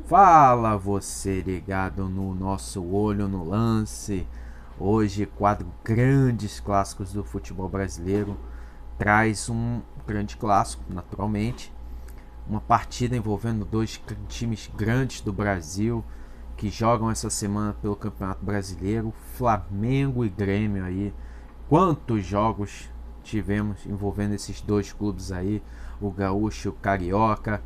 Fala você ligado no nosso Olho no Lance. Hoje, quadro grandes clássicos do futebol brasileiro. Traz um grande clássico, naturalmente. Uma partida envolvendo dois times grandes do Brasil que jogam essa semana pelo Campeonato Brasileiro. Flamengo e Grêmio aí. Quantos jogos tivemos envolvendo esses dois clubes aí, o Gaúcho e o Carioca.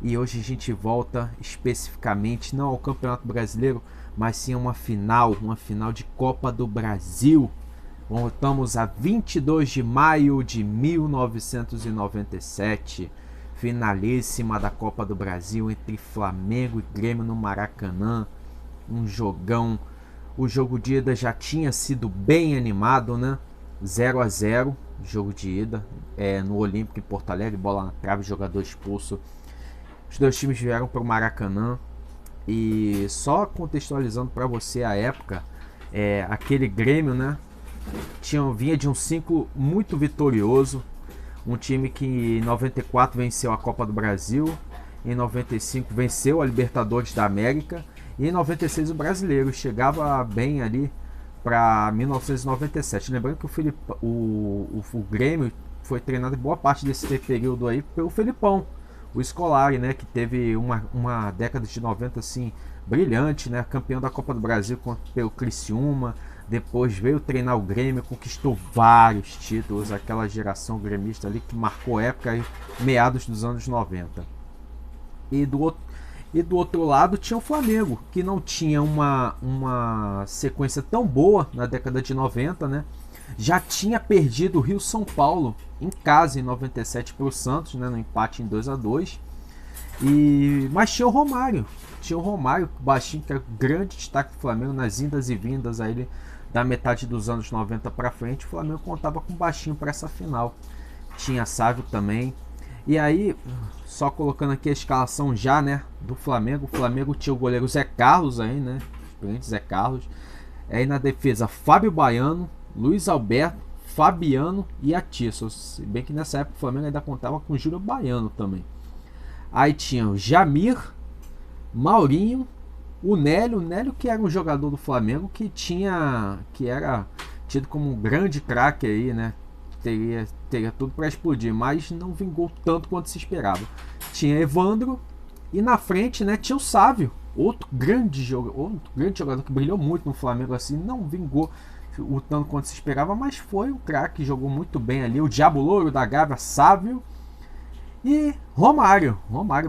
E hoje a gente volta especificamente não ao Campeonato Brasileiro, mas sim a uma final de Copa do Brasil. Voltamos a 22 de maio de 1997, finalíssima da Copa do Brasil entre Flamengo e Grêmio no Maracanã. Um jogão. O jogo de ida já tinha sido bem animado, né? 0-0, jogo de ida, no Olímpico em Porto Alegre, bola na trave, jogador expulso. Os dois times vieram para o Maracanã e só contextualizando para você a época, aquele Grêmio, né, vinha de um ciclo muito vitorioso, um time que em 94 venceu a Copa do Brasil, em 95 venceu a Libertadores da América e em 96 o Brasileiro, chegava bem ali para 1997. Lembrando que o Grêmio foi treinado em boa parte desse período aí pelo Felipão, o Scolari, né, que teve uma década de 90 assim brilhante, né, campeão da Copa do Brasil pelo Criciúma, depois veio treinar o Grêmio, conquistou vários títulos, aquela geração gremista ali que marcou época aí, meados dos anos 90. E do outro lado tinha o Flamengo, que não tinha uma sequência tão boa na década de 90, né? Já tinha perdido o Rio-São Paulo em casa em 97 para o Santos, né, no empate em 2-2. Mas tinha o Romário, baixinho, que era o grande destaque do Flamengo nas indas e vindas aí da metade dos anos 90 para frente. O Flamengo contava com o baixinho para essa final. Tinha Sávio também. E aí, só colocando aqui a escalação já, né, do Flamengo. O Flamengo tinha o goleiro Zé Carlos aí, né, experiente Zé Carlos. Aí na defesa, Fábio Baiano, Luiz Alberto, Fabiano e Atiço. Se bem que nessa época o Flamengo ainda contava com o Júlio Baiano também. Aí tinha o Jamir, Maurinho, o Nélio que era um jogador do Flamengo que era tido como um grande craque aí, né? Teria tudo para explodir, mas não vingou tanto quanto se esperava. Tinha Evandro e na frente, né, tinha o Sávio, outro grande jogador que brilhou muito no Flamengo, assim, não vingou o tanto quanto se esperava, mas foi um craque, jogou muito bem ali. O Diabo Louro da Gávea, Sávio e Romário,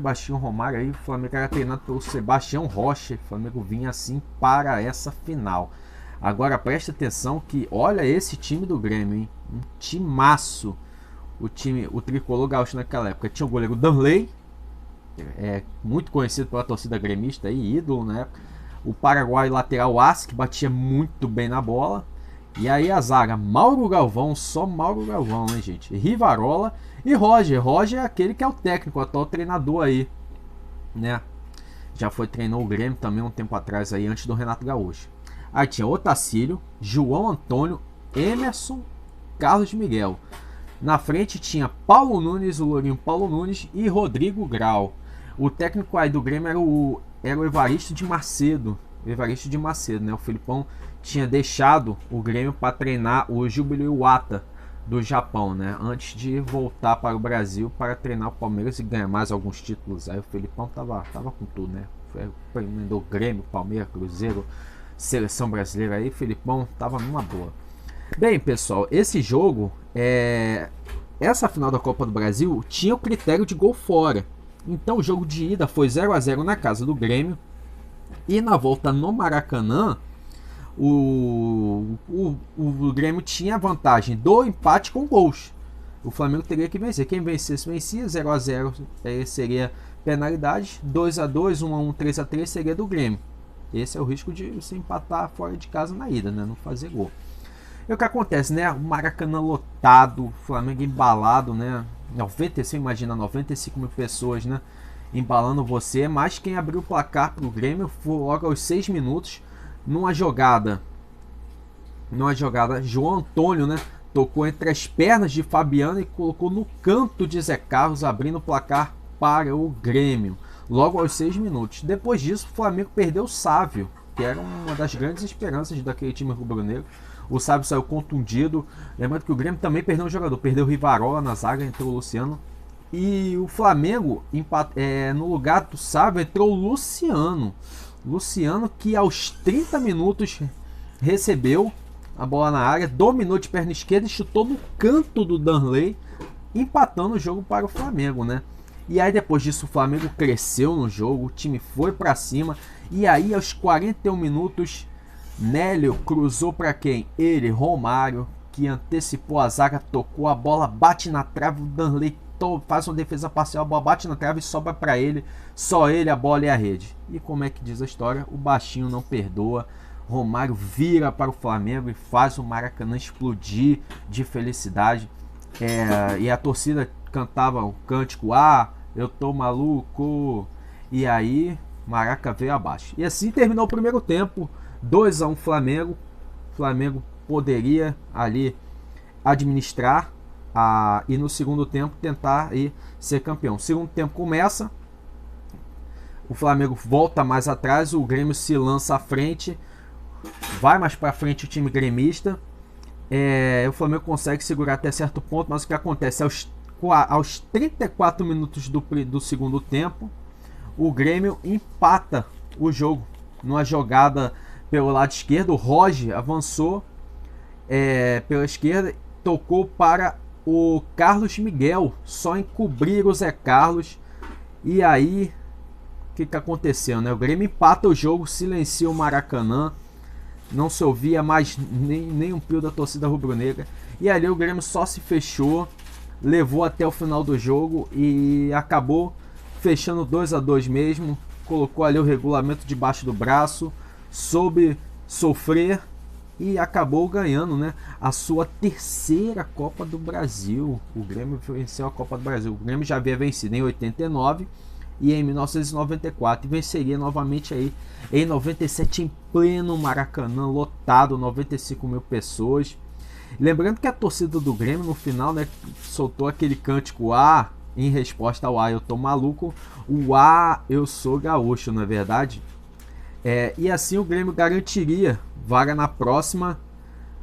baixinho Romário aí. O Flamengo era treinado pelo Sebastião Rocha. O Flamengo vinha assim para essa final. Agora preste atenção que olha esse time do Grêmio, hein? Um timaço. O tricolor gaúcho naquela época tinha o goleiro Danley, muito conhecido pela torcida gremista aí, ídolo na época. O Paraguai lateral As, que batia muito bem na bola. E aí a zaga, Mauro Galvão, só Mauro Galvão, né, gente? Rivarola e Roger. Roger é aquele que é o técnico, o atual treinador aí, né? Já treinou o Grêmio também um tempo atrás aí, antes do Renato Gaúcho. Aí tinha Otacílio, João Antônio, Emerson, Carlos Miguel. Na frente tinha Paulo Nunes, o Lourinho Paulo Nunes e Rodrigo Grau. O técnico aí do Grêmio era o Evaristo de Macedo, né? O Felipão tinha deixado o Grêmio para treinar o Júbilo Iwata do Japão, né? Antes de voltar para o Brasil para treinar o Palmeiras e ganhar mais alguns títulos. Aí o Felipão tava com tudo, né? Emendou Grêmio, Palmeiras, Cruzeiro, Seleção Brasileira aí. O Felipão tava numa boa. Bem, pessoal, esse jogo, essa final da Copa do Brasil tinha o critério de gol fora. Então o jogo de ida foi 0-0 na casa do Grêmio. E na volta no Maracanã, o Grêmio tinha a vantagem do empate com gols. O Flamengo teria que vencer. Quem vencesse, vencia. 0-0 seria penalidade. 2-2, 1-1, 3-3 seria do Grêmio. Esse é o risco de se empatar fora de casa na ida, né? Não fazer gol. E o que acontece, né? O Maracanã lotado, o Flamengo embalado, né? 95 mil pessoas, né? Embalando você, mas quem abriu o placar pro Grêmio foi logo aos 6 minutos, numa jogada, João Antônio, né, tocou entre as pernas de Fabiano e colocou no canto de Zé Carlos, abrindo o placar para o Grêmio. logo aos 6 minutos. Depois disso, o Flamengo perdeu o Sávio, que era uma das grandes esperanças daquele time rubro-negro. O Sávio saiu contundido. Lembrando que o Grêmio também perdeu um jogador, perdeu o Rivarola na zaga, entrou o Luciano. E o Flamengo, no lugar do Sávio, entrou o Luciano. Luciano, que aos 30 minutos recebeu a bola na área, dominou de perna esquerda e chutou no canto do Danley, empatando o jogo para o Flamengo, né? E aí depois disso o Flamengo cresceu no jogo, o time foi para cima. E aí aos 41 minutos, Nélio cruzou para quem? Ele, Romário, que antecipou a zaga, tocou a bola, bate na trave, o Danley faz uma defesa parcial, a bola bate na trave e sobra para ele, só ele, a bola e a rede. E como é que diz a história? O baixinho não perdoa. Romário vira para o Flamengo e faz o Maracanã explodir de felicidade. E a torcida cantava o cântico: ah, eu tô maluco. E aí Maraca veio abaixo. E assim terminou o primeiro tempo, 2-1 Flamengo. Flamengo poderia ali administrar e no segundo tempo tentar ser campeão. O segundo tempo começa, o Flamengo volta mais atrás, o Grêmio se lança à frente, vai mais para frente o time gremista. O Flamengo consegue segurar até certo ponto, mas o que acontece? Aos 34 minutos do segundo tempo, o Grêmio empata o jogo. Numa jogada pelo lado esquerdo, o Roger avançou pela esquerda, tocou para o Carlos Miguel, só encobrir o Zé Carlos. E aí, o que aconteceu, né? O Grêmio empata o jogo, silencia o Maracanã, não se ouvia mais nem um pio da torcida rubro-negra. E ali o Grêmio só se fechou, levou até o final do jogo e acabou fechando 2-2 mesmo. Colocou ali o regulamento debaixo do braço, soube sofrer e acabou ganhando, né, a sua terceira Copa do Brasil. O Grêmio venceu a Copa do Brasil. O Grêmio já havia vencido em 89 e em 1994 e venceria novamente aí em 97 em pleno Maracanã, lotado, 95 mil pessoas. Lembrando que a torcida do Grêmio no final, né, soltou aquele cântico "ah", em resposta ao "ah, eu tô maluco", o "ah, eu sou gaúcho", não é verdade? E assim o Grêmio garantiria vaga na próxima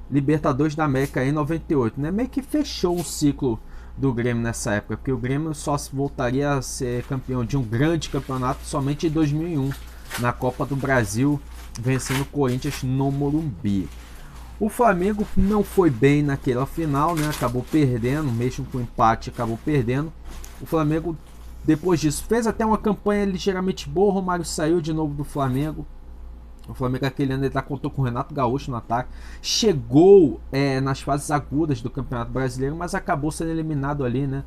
Libertadores da América em 98, né? Meio que fechou um ciclo do Grêmio nessa época, porque o Grêmio só voltaria a ser campeão de um grande campeonato somente em 2001, na Copa do Brasil, vencendo o Corinthians no Morumbi. O Flamengo não foi bem naquela final, né? Acabou perdendo, mesmo com empate, acabou perdendo. O Flamengo, depois disso, fez até uma campanha ligeiramente boa. O Romário saiu de novo do Flamengo. O Flamengo aquele ano contou com o Renato Gaúcho no ataque. Chegou nas fases agudas do Campeonato Brasileiro, mas acabou sendo eliminado ali, né?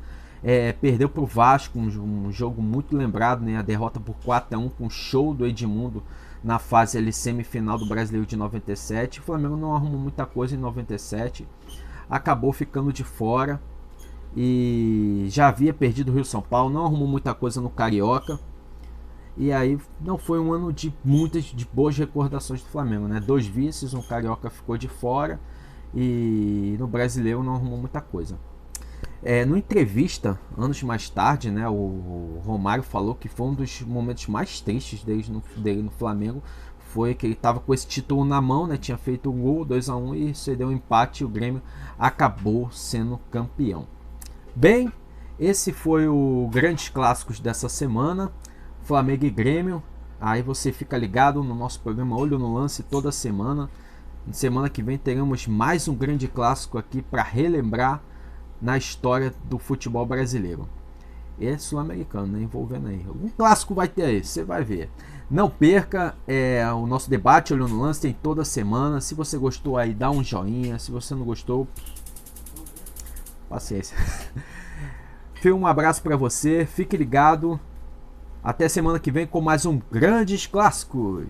Perdeu para o Vasco, um jogo muito lembrado, né? A derrota por 4-1 com o show do Edmundo na fase ali, semifinal do Brasileiro de 97. O Flamengo não arrumou muita coisa em 97. Acabou ficando de fora. E já havia perdido o Rio-São Paulo. Não arrumou muita coisa no Carioca. E aí não foi um ano de boas recordações do Flamengo, né? 2 vices, um Carioca ficou de fora. E no Brasileiro não arrumou muita coisa. No entrevista, anos mais tarde, né, o Romário falou que foi um dos momentos mais tristes dele no Flamengo. Foi que ele estava com esse título na mão, né, tinha feito o gol, 2-1, e cedeu um empate e o Grêmio acabou sendo campeão. Bem, esse foi o Grandes Clássicos dessa semana, Flamengo e Grêmio. Aí você fica ligado no nosso programa Olho no Lance toda semana. Semana que vem teremos mais um grande clássico aqui para relembrar na história do futebol brasileiro. Sul-americano, né, envolvendo aí. Um clássico vai ter aí, você vai ver. Não perca o nosso debate Olho no Lance, tem toda semana. Se você gostou aí, dá um joinha. Se você não gostou, paciência. Um abraço para você, fique ligado. Até semana que vem com mais um Grandes Clássicos.